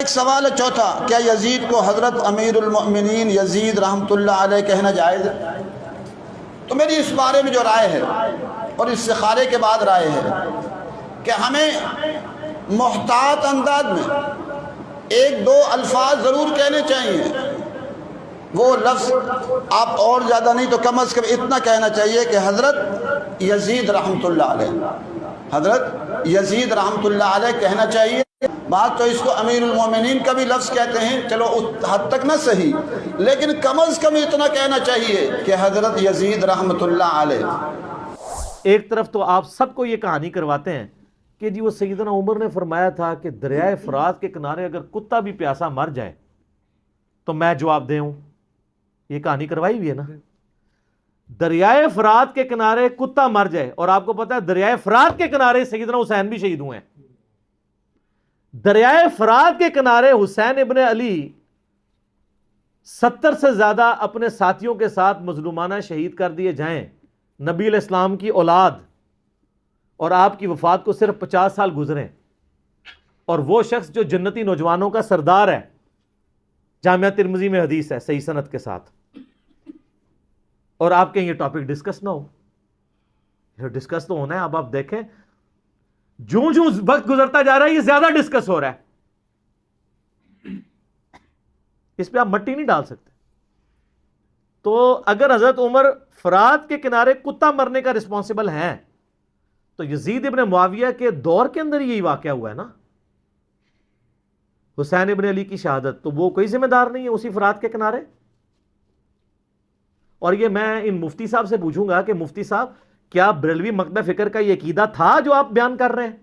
ایک سوال ہے چوتھا، کیا یزید کو حضرت امیر المؤمنین یزید رحمۃ اللہ علیہ کہنا جائز ہے؟ تو میری اس بارے میں جو رائے ہے اور استخارے کے بعد رائے ہے کہ ہمیں محتاط انداز میں ایک دو الفاظ ضرور کہنے چاہیے. وہ لفظ آپ اور زیادہ نہیں تو کم از کم اتنا کہنا چاہیے کہ حضرت یزید رحمۃ اللہ علیہ، حضرت یزید رحمۃ اللہ علیہ کہنا چاہیے. بات تو اس کو امیر المومنین کا بھی لفظ کہتے ہیں، چلو حد تک نہ صحیح، لیکن کم از کم اتنا کہنا چاہیے کہ حضرت یزید رحمۃ اللہ علیہ. ایک طرف تو آپ سب کو یہ کہانی کرواتے ہیں کہ جی وہ سیدنا عمر نے فرمایا تھا کہ دریائے فرات کے کنارے اگر کتا بھی پیاسا مر جائے تو میں جواب دے ہوں. یہ کہانی کروائی ہوئی ہے نا. دریائے فرات کے کنارے کتا مر جائے، اور آپ کو پتا ہے دریائے فرات کے کنارے سیدنا حسین بھی شہید ہوئے ہیں. دریائے فرات کے کنارے حسین ابن علی 70 سے زیادہ اپنے ساتھیوں کے ساتھ مظلومانہ شہید کر دیے جائیں، نبی علیہ السلام کی اولاد، اور آپ کی وفات کو صرف 50 سال گزرے، اور وہ شخص جو جنتی نوجوانوں کا سردار ہے، جامعہ ترمذی میں حدیث ہے صحیح سند کے ساتھ، اور آپ کہیں یہ ٹاپک ڈسکس نہ ہو. یہ ڈسکس تو ہونا ہے. اب آپ دیکھیں جوں جوں وقت گزرتا جا رہا ہے یہ زیادہ ڈسکس ہو رہا ہے. اس پہ آپ مٹی نہیں ڈال سکتے. تو اگر حضرت عمر فرات کے کنارے کتا مرنے کا رسپانسبل ہیں تو یزید ابن معاویہ کے دور کے اندر یہی واقعہ ہوا ہے نا، حسین ابن علی کی شہادت، تو وہ کوئی ذمہ دار نہیں ہے اسی فرات کے کنارے. اور یہ میں ان مفتی صاحب سے پوچھوں گا کہ مفتی صاحب کیا بریلوی مکتبہ فکر کا یہ عقیدہ تھا جو آپ بیان کر رہے ہیں؟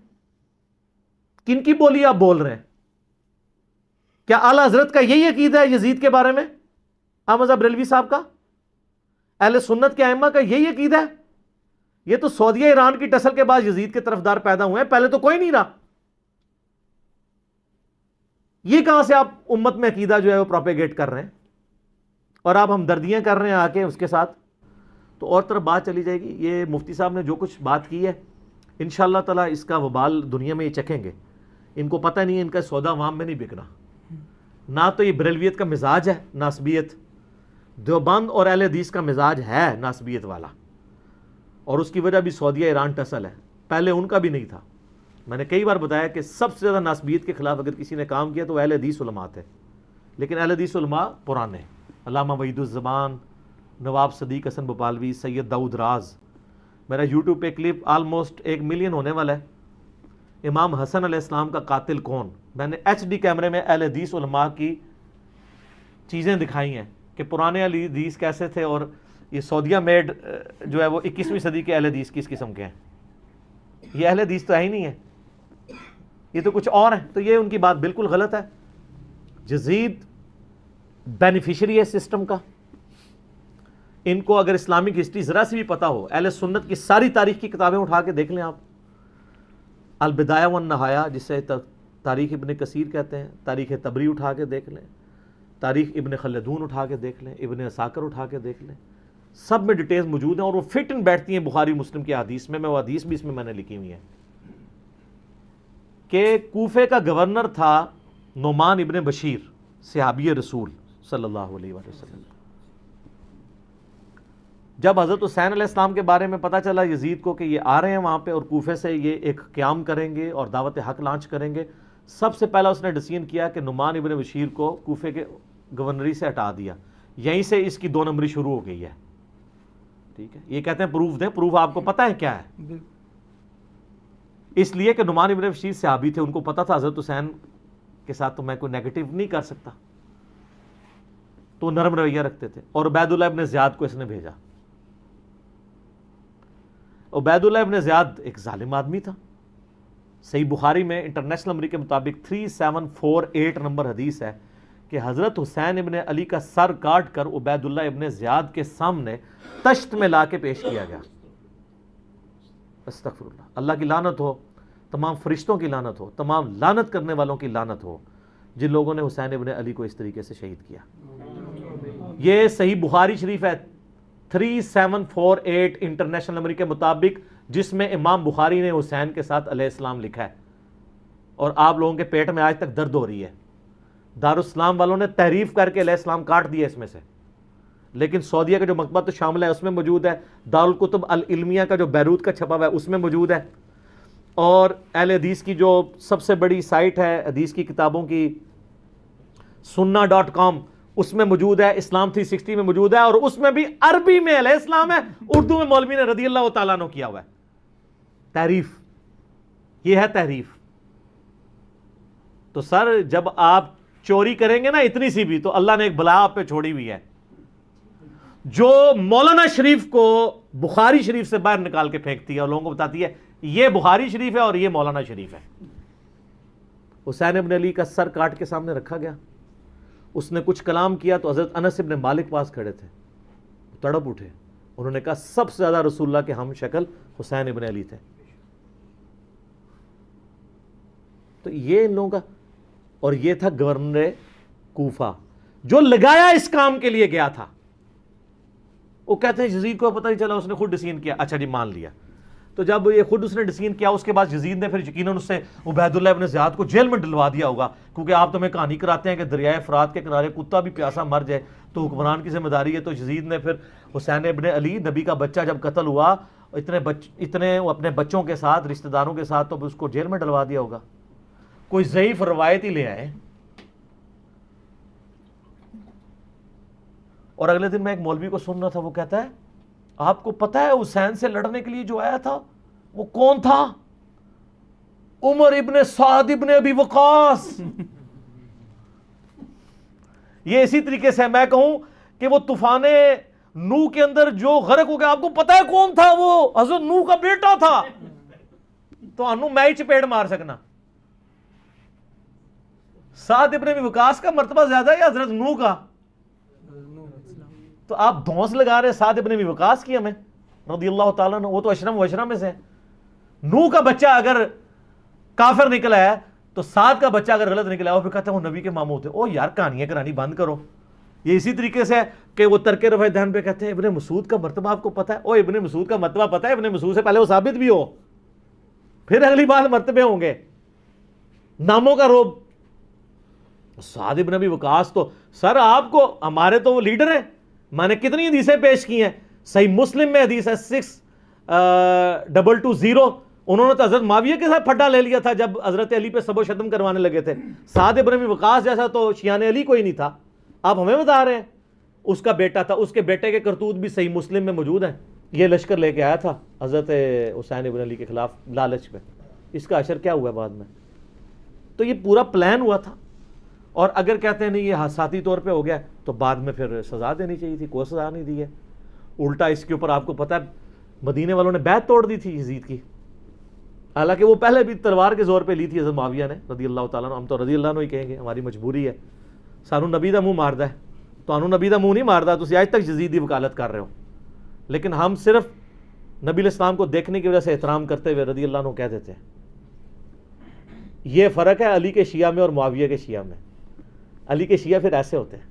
کن کی بولی آپ بول رہے ہیں؟ کیا اعلیٰ حضرت کا یہی عقیدہ ہے یزید کے بارے میں؟ احمد بریلوی صاحب کا، اہل سنت کے ائمہ کا یہی عقیدہ ہے؟ یہ تو سعودیہ ایران کی ٹسل کے بعد یزید کے طرفدار پیدا ہوئے ہیں، پہلے تو کوئی نہیں رہا. یہ کہاں سے آپ امت میں عقیدہ جو ہے وہ پروپیگیٹ کر رہے ہیں، اور آپ ہمدردیاں کر رہے ہیں آ کے اس کے ساتھ؟ تو اور طرف بات چلی جائے گی. یہ مفتی صاحب نے جو کچھ بات کی ہے انشاءاللہ تعالیٰ اس کا وبال دنیا میں یہ چکھیں گے. ان کو پتہ نہیں ہے ان کا سودا عوام میں نہیں بکنا. نہ تو یہ بریلویت کا مزاج ہے ناسبیت، دیوبند اور اہل حدیث کا مزاج ہے ناسبیت والا، اور اس کی وجہ بھی سعودیہ ایران ٹسل ہے. پہلے ان کا بھی نہیں تھا. میں نے کئی بار بتایا کہ سب سے زیادہ ناسبیت کے خلاف اگر کسی نے کام کیا تو اہل حدیث علماء تھے، لیکن اہل حدیث علماء پرانے، علامہ وحید الزمان، نواب صدیق حسن بھوپالوی، سید داؤد راز. میرا یوٹیوب پہ کلپ آلموسٹ 1 ملین ہونے والا ہے، امام حسن علیہ السلام کا قاتل کون. میں نے HD کیمرے میں اہل حدیث علماء کی چیزیں دکھائی ہیں کہ پرانے اہل حدیث کیسے تھے، اور یہ سعودیہ میڈ جو ہے وہ 21ویں صدی کے اہل حدیث کس قسم کے ہیں. یہ اہل حدیث تو ہے ہی نہیں ہے، یہ تو کچھ اور ہیں. تو یہ ان کی بات بالکل غلط ہے. یزید بینیفیشری ہے سسٹم کا. ان کو اگر اسلامک ہسٹری ذرا سی بھی پتا ہو، اہل سنت کی ساری تاریخ کی کتابیں اٹھا کے دیکھ لیں آپ، البدایہ والنہایہ جسے تاریخ ابن کثیر کہتے ہیں، تاریخ طبری اٹھا کے دیکھ لیں، تاریخ ابن خلدون اٹھا کے دیکھ لیں، ابن عساکر اٹھا کے دیکھ لیں، سب میں ڈیٹیلز موجود ہیں، اور وہ فٹ ان بیٹھتی ہیں بخاری مسلم کی حدیث میں. وہ حدیث بھی اس میں نے لکھی ہوئی ہے کہ کوفے کا گورنر تھا نعمان ابن بشیر، صحابی رسول صلی اللہ علیہ وآلہ وسلم. جب حضرت حسین علیہ السلام کے بارے میں پتا چلا یزید کو کہ یہ آ رہے ہیں وہاں پہ اور کوفے سے یہ ایک قیام کریں گے اور دعوت حق لانچ کریں گے، سب سے پہلا اس نے ڈیسیژن کیا کہ نعمان ابن بشیر کو کوفے کے گورنری سے ہٹا دیا. یہیں سے اس کی 2 نمبری شروع ہو گئی ہے. ٹھیک ہے، یہ کہتے ہیں پروف دیں. پروف آپ کو پتا ہے کیا ہے؟ اس لیے کہ نعمان ابن بشیر صحابی تھے، ان کو پتا تھا حضرت حسین کے ساتھ تو میں کوئی نیگیٹو نہیں کر سکتا، تو نرم رویہ رکھتے تھے. اور عبید اللہ ابن زیاد کو اس نے بھیجا. عبید اللہ ابن زیاد ایک ظالم آدمی تھا. صحیح بخاری میں انٹرنیشنل نمبر کے مطابق 3748 نمبر حدیث ہے کہ حضرت حسین ابن علی کا سر کاٹ کر عبید اللہ ابن زیاد کے سامنے تشت میں لا کے پیش کیا گیا. استغفر اللہ. اللہ کی لعنت ہو، تمام فرشتوں کی لعنت ہو، تمام لعنت کرنے والوں کی لعنت ہو جن لوگوں نے حسین ابن علی کو اس طریقے سے شہید کیا. یہ صحیح بخاری شریف ہے 3748 انٹرنیشنل نمبر کے مطابق، جس میں امام بخاری نے حسین کے ساتھ علیہ السلام لکھا ہے، اور آپ لوگوں کے پیٹ میں آج تک درد ہو رہی ہے. دارالاسلام والوں نے تحریف کر کے علیہ السلام کاٹ دیا اس میں سے، لیکن سعودیہ کا جو مکتبۃ الشامل ہے اس میں موجود ہے، دارالکتب العلمیہ کا جو بیروت کا چھپا ہوا ہے اس میں موجود ہے، اور اہل حدیث کی جو سب سے بڑی سائٹ ہے حدیث کی کتابوں کی sunna.com اس میں موجود ہے، اسلام 360 میں موجود ہے، اور اس میں بھی عربی میں علیہ السلام ہے، اردو میں مولوی نے رضی اللہ تعالیٰ عنہ کیا ہوا ہے تحریف. یہ ہے تحریف. تو سر جب آپ چوری کریں گے نا اتنی سی بھی، تو اللہ نے ایک بلا آپ پہ چھوڑی ہوئی ہے. جو مولانا شریف کو بخاری شریف سے باہر نکال کے پھینکتی ہے اور لوگوں کو بتاتی ہے یہ بخاری شریف ہے اور یہ مولانا شریف ہے. حسین ابن علی کا سر کاٹ کے سامنے رکھا گیا، اس نے کچھ کلام کیا تو حضرت انس ابن مالک پاس کھڑے تھے، تڑپ اٹھے، انہوں نے کہا سب سے زیادہ رسول اللہ کے ہم شکل حسین ابن علی تھے. تو یہ ان لوگوں کا، اور یہ تھا گورنر کوفہ جو لگایا اس کام کے لیے گیا تھا. وہ کہتے ہیں یزید کو پتہ نہیں چلا، اس نے خود ڈسین کیا. اچھا جی مان لیا. تو جب یہ خود اس نے ڈسین کیا اس کے بعد یزید نے پھر یقیناً اس سے عبید اللہ ابن زیاد کو جیل میں ڈلوا دیا ہوگا، کیونکہ آپ تو ہمیں کہانی کراتے ہیں کہ دریائے فرات کے کنارے کتا بھی پیاسا مر جائے تو حکمران کی ذمہ داری ہے. تو یزید نے پھر حسین ابن علی نبی کا بچہ جب قتل ہوا اتنے اپنے بچوں کے ساتھ رشتہ داروں کے ساتھ، تو اس کو جیل میں ڈلوا دیا ہوگا. کوئی ضعیف روایت ہی لے آئے. اور اگلے دن میں ایک مولوی کو سن رہا تھا، وہ کہتا ہے آپ کو پتہ ہے حسین سے لڑنے کے لیے جو آیا تھا وہ کون تھا؟ عمر ابن سعد ابن ابی وقاص. یہ اسی طریقے سے میں کہوں کہ وہ طوفان نوح کے اندر جو غرق ہو گیا، آپ کو پتہ ہے کون تھا؟ وہ حضرت نوح کا بیٹا تھا. تو انو میں ہی چپیڑ مار سکنا. سعد ابن ابی وقاص کا مرتبہ زیادہ ہے یا حضرت نوح کا؟ تو آپ دھونس لگا رہے سعد ابن ابی وقاص کی ہمیں رضی اللہ تعالیٰ عنہ، وہ تو اشرم و اشرم میں سے. نوح کا بچہ اگر کافر نکلا ہے تو سعد کا بچہ اگر غلط نکلا ہے، وہ پھر کہتے ہیں وہ نبی کے ماموں تھے. او یار کہانیاں کرانی بند کرو. یہ اسی طریقے سے کہ وہ ترک رفع دہن پہ کہتے ہیں ابن مسعود کا مرتبہ آپ کو پتہ ہے؟ او ابن مسعود کا مرتبہ پتہ ہے؟ ابن مسعود سے پہلے وہ ثابت بھی ہو، پھر اگلی بات مرتبے ہوں گے. ناموں کا روب. سعد ابن ابی وقاص تو سر آپ کو، ہمارے تو وہ لیڈر ہیں. میں نے کتنی حدیثیں پیش کی ہیں، صحیح مسلم میں حدیث ہے 6220، انہوں نے تو حضرت معاویہ کے ساتھ پھڈا لے لیا تھا جب حضرت علی پہ سب و شتم کروانے لگے تھے. سعد ابن ابی وقاص جیسا تو شیان علی کوئی نہیں تھا. آپ ہمیں بتا رہے ہیں اس کا بیٹا تھا. اس کے بیٹے کے کرتوت بھی صحیح مسلم میں موجود ہیں. یہ لشکر لے کے آیا تھا حضرت حسین ابن علی کے خلاف لالچ پہ. اس کا اشر کیا ہوا بعد میں؟ تو یہ پورا پلان ہوا تھا. اور اگر کہتے ہیں نہیں یہ حادثاتی طور پہ ہو گیا تو بعد میں پھر سزا دینی چاہیے تھی، کوئی سزا نہیں دی ہے. الٹا اس کے اوپر آپ کو پتہ ہے مدینے والوں نے بیعت توڑ دی تھی یزید کی، حالانکہ وہ پہلے بھی تلوار کے زور پہ لی تھی حضرت معاویہ نے رضی اللہ تعالیٰ عنہ. ہم تو رضی اللہ عنہ ہی کہیں گے، ہماری مجبوری ہے. سانو نبی دا منہ ماردا ہے تو انو نبی دا منہ نہیں ماردا. تسی آج تک یزید دی وکالت کر رہے ہو، لیکن ہم صرف نبی علیہ السلام کو دیکھنے کی وجہ سے احترام کرتے ہوئے رضی اللہ عنہ کہہ دیتے ہیں. یہ فرق ہے علی کے شیعہ میں اور معاویہ کے شیعہ میں. علی کے شیعہ پھر ایسے ہوتے ہیں